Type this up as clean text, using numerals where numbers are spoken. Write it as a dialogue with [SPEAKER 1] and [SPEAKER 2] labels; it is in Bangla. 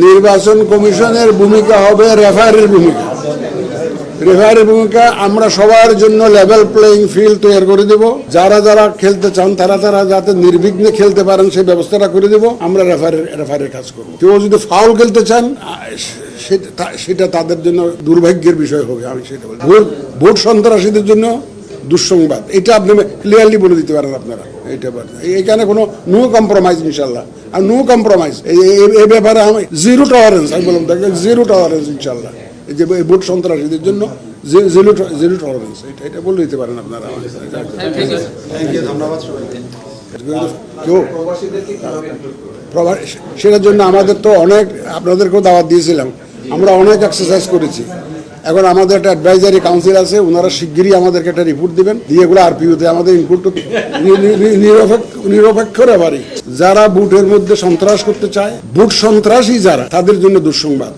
[SPEAKER 1] নির্বাচন কমিশনের ভূমিকা হবে রেফারির ভূমিকা। রেফারির ভূমিকা আমরা সবার জন্য লেভেল প্লেইং ফিল্ড তৈরি করে দেব। যারা যারা খেলতে চান তারা যাতে নির্বিঘ্নে খেলতে পারেন সেই ব্যবস্থাটা করে দেব। আমরা রেফারির কাজ করব। কেউ যদি ফাউল খেলতে চান সেটা তাদের জন্য দুর্ভাগ্যের বিষয় হবে। আমি সেটা বলি। ভোট সন্ত্রাসীদের জন্য দুঃসংবাদ, এটা আপনি ক্লিয়ারলি বলে দিতে পারেন আপনারা। এখানে কোনো নো কম্প্রোমাইজ ইনশাল্লাহ, আর নো কম্প্রোমাইজ এই ব্যাপারে আমি জিরো টলারেন্স। আমি বললাম জিরো টলারেন্স ইনশাল্লাহ। এই যে ভোট সন্ত্রাসীদের জন্য জিরো টলারেন্স, এটা বলে দিতে পারেন আপনারা। সেটার জন্য আমাদের তো অনেক, আপনাদেরকেও দাওয়াত দিয়েছিলাম, আমরা অনেক এক্সারসাইজ করেছি। এখন আমাদের একটা অ্যাডভাইজারি কাউন্সিল আছে, ওনারা শিগগিরই আমাদেরকে একটা রিপোর্ট দিবেন, দিয়ে এগুলো আরপিওতে আমাদের ইনপুট নিরপেক্ষ রেফারি। যারা বুটের মধ্যে সন্ত্রাস করতে চায়, বুট সন্ত্রাসী যারা, তাদের জন্য দুঃসংবাদ।